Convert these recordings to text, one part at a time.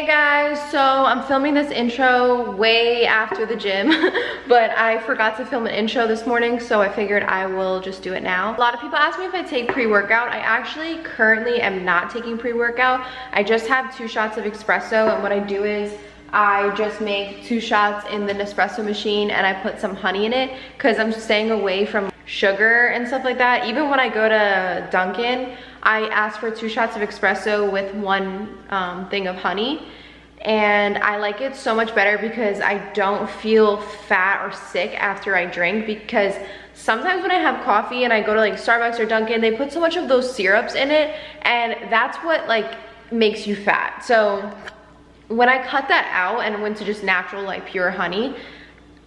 Hey guys, so I'm filming this intro way after the gym, but I forgot to film an intro this morning, so I figured I will just do it now. A lot of people ask me if I take pre-workout. I actually currently am not taking pre-workout. I just have 2 shots of espresso, and what I do is I just make 2 shots in the Nespresso machine and I put some honey in it because I'm staying away from sugar and stuff like that. Even when I go to Dunkin', I ask for 2 shots of espresso with 1 thing of honey, and I like it so much better because I don't feel fat or sick after I drink. Because sometimes when I have coffee and I go to like Starbucks or Dunkin', they put so much of those syrups in it, and that's what like makes you fat. So when I cut that out and went to just natural like pure honey,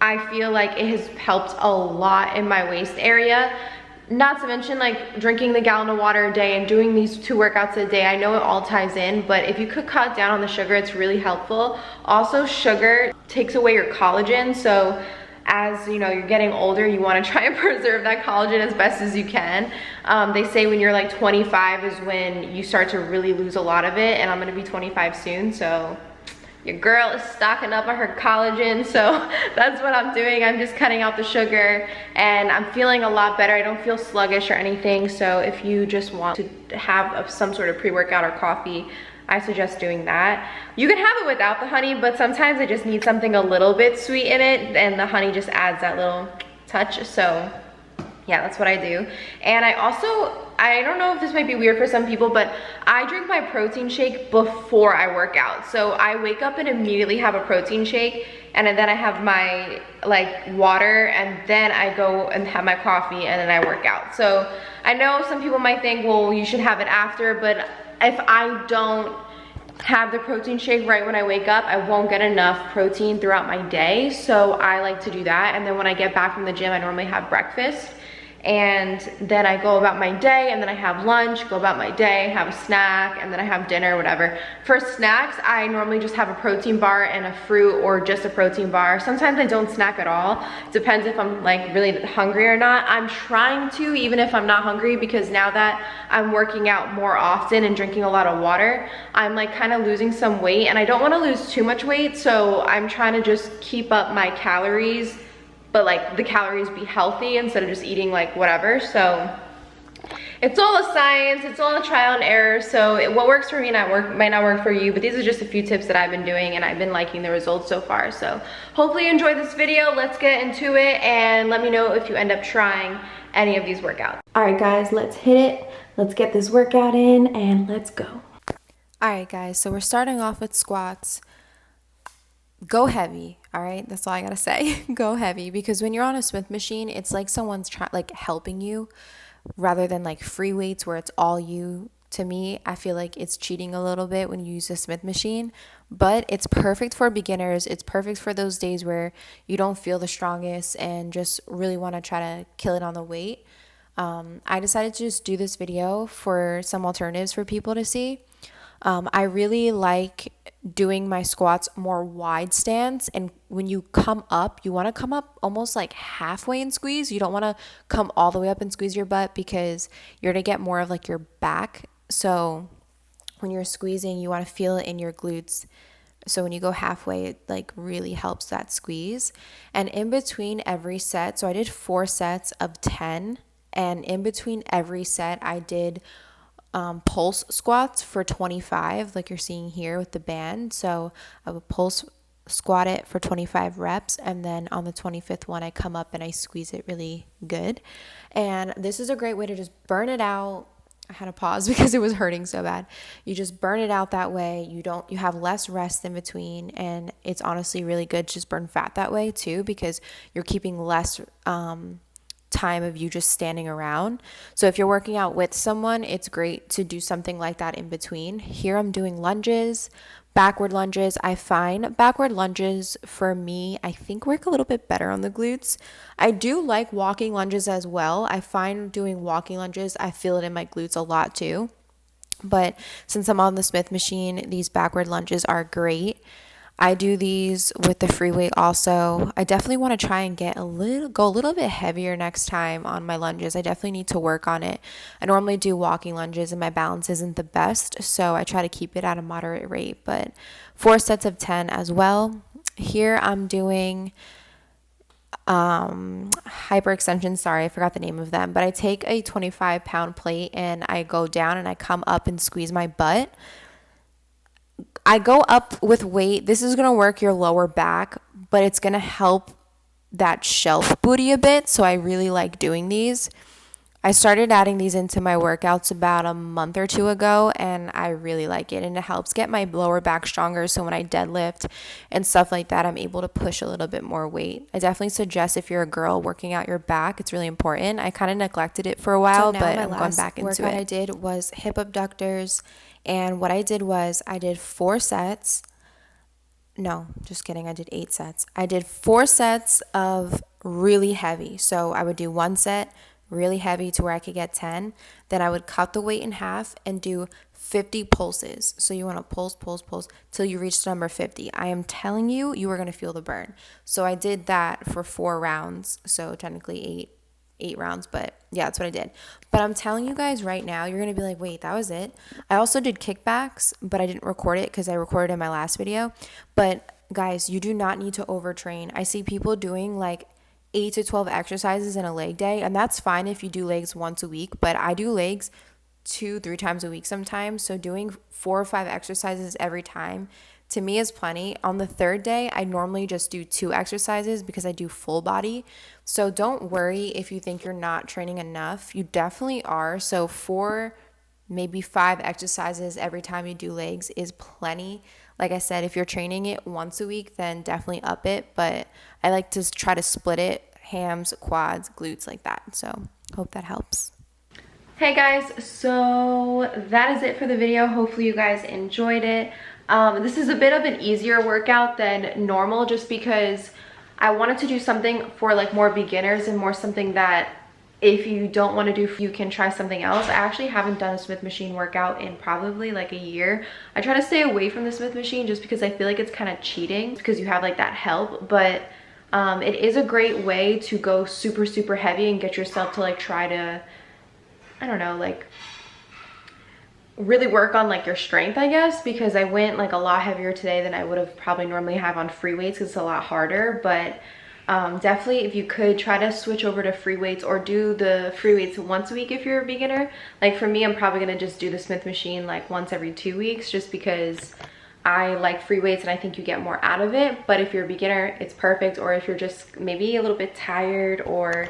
I feel like it has helped a lot in my waist area. Not to mention like drinking the gallon of water a day and doing these 2 workouts a day. I know it all ties in, but if you could cut down on the sugar, it's really helpful. Also, sugar takes away your collagen, so as you know, you're getting older, you want to try and preserve that collagen as best as you can. They say when you're like 25 is when you start to really lose a lot of it, and I'm gonna be 25 soon, so your girl is stocking up on her collagen, so that's what I'm doing. I'm just cutting out the sugar and I'm feeling a lot better. I don't feel sluggish or anything, so if you just want to have some sort of pre-workout or coffee, I suggest doing that. You can have it without the honey, but sometimes I just need something a little bit sweet in it, and the honey just adds that little touch. So yeah, that's what I do. And I don't know if this might be weird for some people, but I drink my protein shake before I work out. So I wake up and immediately have a protein shake, and then I have my like water, and then I go and have my coffee, and then I work out. So I know some people might think, well, you should have it after, but if I don't have the protein shake right when I wake up, I won't get enough protein throughout my day. So I like to do that, and then when I get back from the gym, I normally have breakfast. And then I go about my day, and then I have lunch, go about my day, have a snack, and then I have dinner, whatever. For snacks, I normally just have a protein bar and a fruit, or just a protein bar. Sometimes I don't snack at all. Depends if I'm like really hungry or not. I'm trying to, even if I'm not hungry, because now that I'm working out more often and drinking a lot of water, I'm like kind of losing some weight, and I don't want to lose too much weight, so I'm trying to just keep up my calories, but like the calories be healthy instead of just eating like whatever. So it's all a science, it's all a trial and error. So what works for me might not work for you, but these are just a few tips that I've been doing, and I've been liking the results so far. So hopefully you enjoyed this video. Let's get into it, and let me know if you end up trying any of these workouts. All right guys, let's hit it. Let's get this workout in and let's go. All right guys, so we're starting off with squats. Go heavy, all right? That's all I gotta say. Go heavy, because when you're on a Smith machine, it's like someone's helping you rather than like free weights where it's all you. To me, I feel like it's cheating a little bit when you use a Smith machine, but it's perfect for beginners. It's perfect for those days where you don't feel the strongest and just really want to try to kill it on the weight. I decided to just do this video for some alternatives for people to see. I really like doing my squats more wide stance, and when you come up, you want to come up almost like halfway and squeeze. You don't want to come all the way up and squeeze your butt, because you're going to get more of like your back. So when you're squeezing, you want to feel it in your glutes. So when you go halfway, it like really helps that squeeze. And in between every set, so I did 4 sets of 10, and in between every set I did pulse squats for 25, like you're seeing here with the band. So I would pulse squat it for 25 reps, and then on the 25th one I come up and I squeeze it really good. And this is a great way to just burn it out. I had to pause because it was hurting so bad. You just burn it out that way. You have less rest in between, and it's honestly really good to just burn fat that way too, because you're keeping less time of you just standing around. So if you're working out with someone, it's great to do something like that in between. Here I'm doing lunges, backward lunges. I find backward lunges for me, I think, work a little bit better on the glutes. I do like walking lunges as well. I find doing walking lunges, I feel it in my glutes a lot too. But since I'm on the Smith machine, these backward lunges are great. I do these with the free weight also. I definitely want to try and go a little bit heavier next time on my lunges. I definitely need to work on it. I normally do walking lunges and my balance isn't the best, so I try to keep it at a moderate rate. But 4 sets of 10 as well. Here I'm doing hyperextensions. Sorry, I forgot the name of them, but I take a 25-pound plate and I go down and I come up and squeeze my butt. I go up with weight. This is going to work your lower back, but it's going to help that shelf booty a bit. So I really like doing these. I started adding these into my workouts about a month or two ago, and I really like it. And it helps get my lower back stronger. So when I deadlift and stuff like that, I'm able to push a little bit more weight. I definitely suggest if you're a girl working out your back, it's really important. I kind of neglected it for a while, but I'm going back into it. Workout I did was hip abductors. And what I did was I did 4 sets. No, just kidding. I did 8 sets. I did 4 sets of really heavy. So I would do 1 set really heavy to where I could get 10. Then I would cut the weight in half and do 50 pulses. So you want to pulse till you reach the number 50. I am telling you, you are going to feel the burn. So I did that for 4 rounds. So technically 8 rounds, but yeah, that's what I did. But I'm telling you guys right now, you're going to be like, wait, that was it? I also did kickbacks, but I didn't record it because I recorded in my last video. But guys, you do not need to overtrain. I see people doing like 8 to 12 exercises in a leg day, and that's fine if you do legs once a week, but I do legs 2-3 times a week sometimes. So doing 4 or 5 exercises every time to me is plenty. On the 3rd day, I normally just do 2 exercises because I do full body. So don't worry if you think you're not training enough. You definitely are. So 4, maybe 5 exercises every time you do legs is plenty. Like I said, if you're training it once a week, then definitely up it. But I like to try to split it, hams, quads, glutes, like that. So hope that helps. Hey guys, so that is it for the video. Hopefully you guys enjoyed it. This is a bit of an easier workout than normal just because I wanted to do something for like more beginners and more something that if you don't want to do, you can try something else. I actually haven't done a Smith machine workout in probably like a year. I try to stay away from the Smith machine just because I feel like it's kind of cheating because you have like that help, but it is a great way to go super heavy and get yourself to like try to, I don't know, like really work on like your strength, I guess, because I went like a lot heavier today than I would have probably normally have on free weights because it's a lot harder. But definitely if you could try to switch over to free weights or do the free weights once a week if you're a beginner. Like for me, I'm probably gonna just do the Smith machine like once every 2 weeks just because I like free weights and I think you get more out of it. But if you're a beginner, it's perfect. Or if you're just maybe a little bit tired or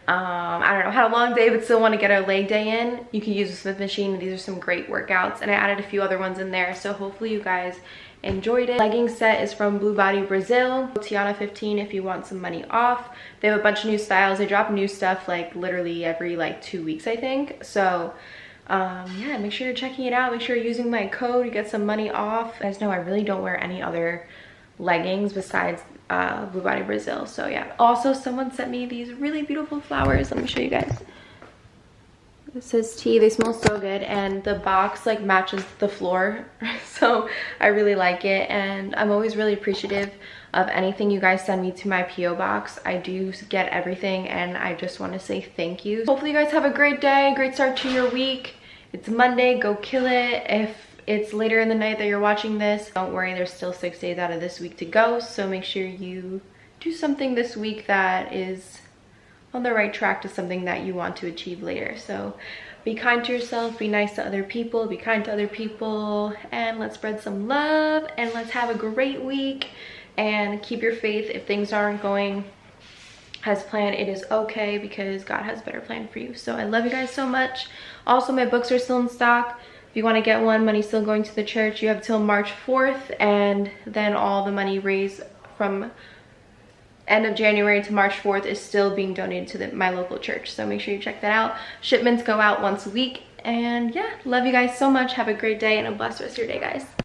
I don't know, had a long day but still want to get a leg day in, you can use the Smith machine. These are some great workouts and I added a few other ones in there, so hopefully you guys enjoyed it. Legging set is from Blue Body Brazil, Tiana 15 if you want some money off. They have a bunch of new styles. They drop new stuff like literally every like 2 weeks, I think. So yeah, make sure you're checking it out. Make sure you're using my code, you get some money off. You guys know I really don't wear any other leggings besides Blue Body Brazil. So yeah, also someone sent me these really beautiful flowers. Let me show you guys. This says tea. They smell so good and the box like matches the floor so I really like it, and I'm always really appreciative of anything you guys send me to my PO box. I do get everything and I just want to say thank you. Hopefully you guys have a great day, great start to your week. It's Monday, go kill it. If it's later in the night that you're watching this, don't worry, there's still 6 days out of this week to go, so make sure you do something this week that is on the right track to something that you want to achieve later. So be kind to yourself, be nice to other people, be kind to other people, and let's spread some love and let's have a great week and keep your faith. If things aren't going as planned, it is okay because God has a better plan for you. So I love you guys so much. Also, my books are still in stock. If you want to get one, money's still going to the church. You have till March 4th, and then all the money raised from end of January to March 4th is still being donated to my local church. So make sure you check that out. Shipments go out once a week. And yeah, love you guys so much. Have a great day and a blessed rest of your day, guys.